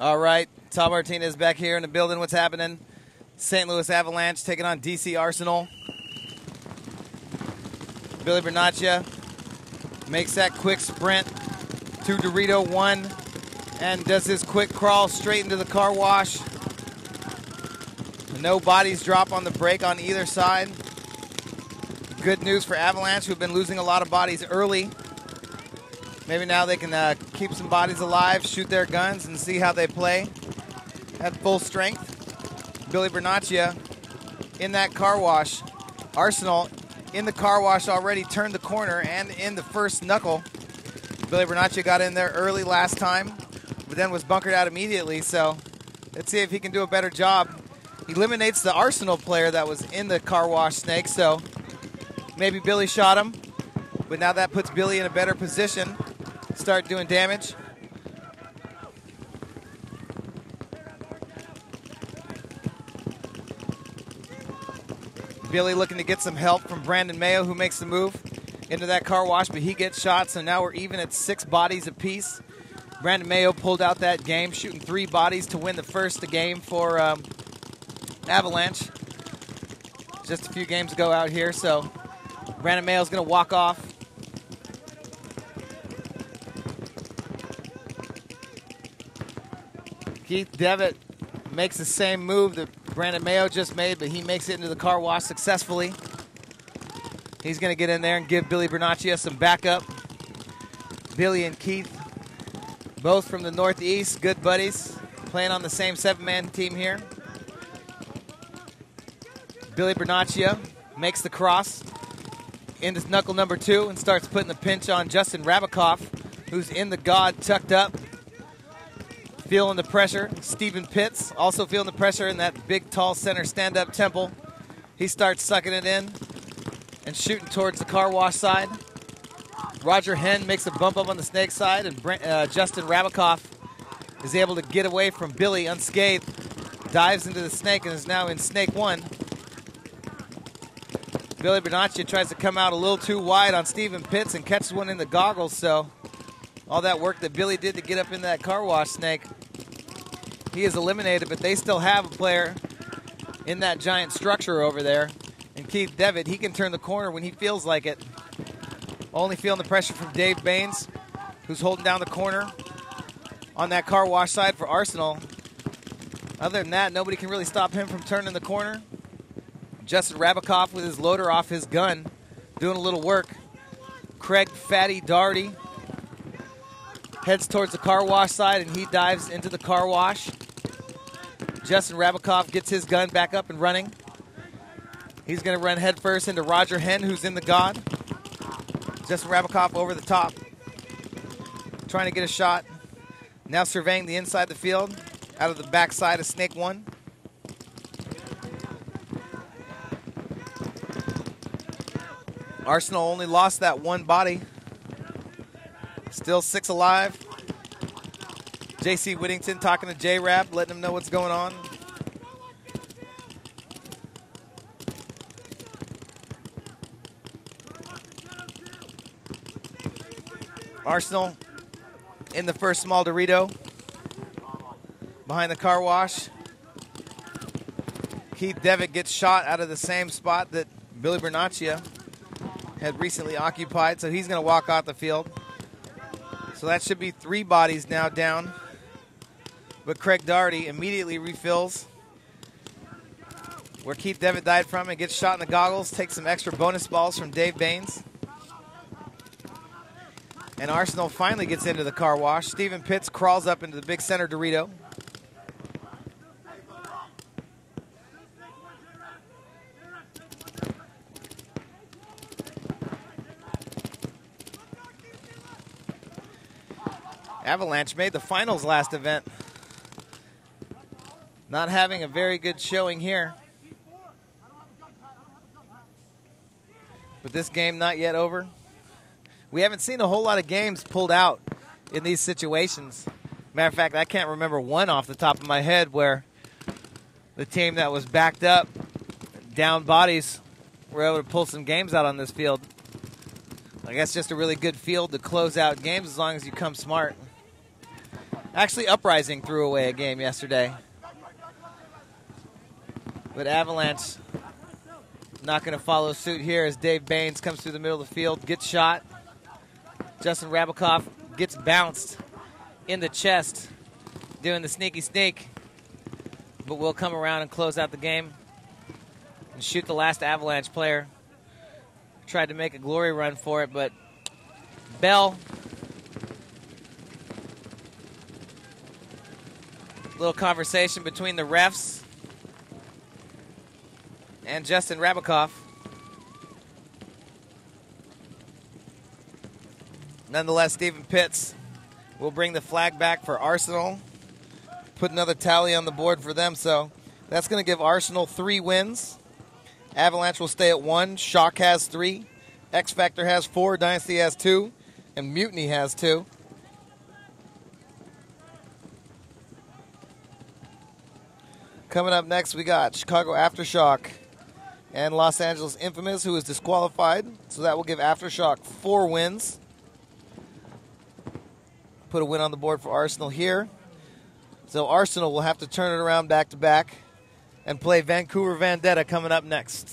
All right, Tom Martinez back here in the building. What's happening? St. Louis Avalanche taking on DC Arsenal. Billy Bernaccia makes that quick sprint to Dorito 1 and does his quick crawl straight into the car wash. No bodies drop on the break on either side. Good news for Avalanche, who've been losing a lot of bodies early. Maybe now they can keep some bodies alive, shoot their guns, and see how they play at full strength. Billy Bernaccia in that car wash. Arsenal in the car wash already, turned the corner and in the first knuckle. Billy Bernaccia got in there early last time, but then was bunkered out immediately, so let's see if he can do a better job. Eliminates the Arsenal player that was in the car wash snake, so maybe Billy shot him, but now that puts Billy in a better position to start doing damage. Billy looking to get some help from Brandon Mayo, who makes the move into that car wash, but he gets shot, so now we're even at 6 bodies apiece. Brandon Mayo pulled out that game, shooting 3 bodies to win the first game for Avalanche just a few games ago out here, so Brandon Mayo's going to walk off. Keith Devitt makes the same move that Brandon Mayo just made, but he makes it into the car wash successfully. He's going to get in there and give Billy Bernaccia some backup. Billy and Keith, both from the Northeast, good buddies, playing on the same 7-man team here. Billy Bernaccia makes the cross into knuckle number 2 and starts putting the pinch on Justin Rabikoff, who's in the God tucked up, feeling the pressure. Stephen Pitts also feeling the pressure in that big, tall center stand-up Temple. He starts sucking it in and shooting towards the car wash side. Roger Henn makes a bump up on the snake side, and Justin Rabikoff is able to get away from Billy unscathed, dives into the snake, and is now in snake 1. Billy Bernaccia tries to come out a little too wide on Stephen Pitts and catches one in the goggles, so all that work that Billy did to get up in that car wash snake, he is eliminated, but they still have a player in that giant structure over there. And Keith Devitt, he can turn the corner when he feels like it. Only feeling the pressure from Dave Baines, who's holding down the corner on that car wash side for Arsenal. Other than that, nobody can really stop him from turning the corner. Justin Rabikoff with his loader off his gun, doing a little work. Craig Fatty Doherty heads towards the car wash side, and he dives into the car wash. Justin Rabikoff gets his gun back up and running. He's going to run headfirst into Roger Henn, who's in the God. Justin Rabikoff over the top, trying to get a shot. Now surveying the inside of the field, out of the backside of Snake 1. Arsenal only lost that 1 body. Still 6 alive. J.C. Whittington talking to J-Rap, letting him know what's going on. Arsenal in the first small Dorito behind the car wash. Keith Devitt gets shot out of the same spot that Billy Bernaccia had recently occupied, so he's going to walk off the field. So that should be 3 bodies now down. But Craig Doherty immediately refills where Keith Devitt died from and gets shot in the goggles, takes some extra bonus balls from Dave Baines. And Arsenal finally gets into the car wash. Stephen Pitts crawls up into the big center Dorito. Avalanche made the finals last event. Not having a very good showing here. But this game not yet over. We haven't seen a whole lot of games pulled out in these situations. Matter of fact, I can't remember one off the top of my head where the team that was backed up, down bodies, were able to pull some games out on this field. I guess just a really good field to close out games as long as you come smart. Actually, Uprising threw away a game yesterday. But Avalanche not going to follow suit here as Dave Baines comes through the middle of the field, gets shot. Justin Rabikoff gets bounced in the chest, doing the sneaky sneak. But will come around and close out the game and shoot the last Avalanche player. Tried to make a glory run for it, but Bell, little conversation between the refs and Justin Rabikoff. Nonetheless, Stephen Pitts will bring the flag back for Arsenal. Put another tally on the board for them, so that's going to give Arsenal 3 wins. Avalanche will stay at 1. Shock has 3. X Factor has 4. Dynasty has 2. And Mutiny has 2. Coming up next, we got Chicago Aftershock and Los Angeles Infamous, who is disqualified. So that will give Aftershock 4 wins. Put a win on the board for Arsenal here. So Arsenal will have to turn it around back-to-back and play Vancouver Vendetta coming up next.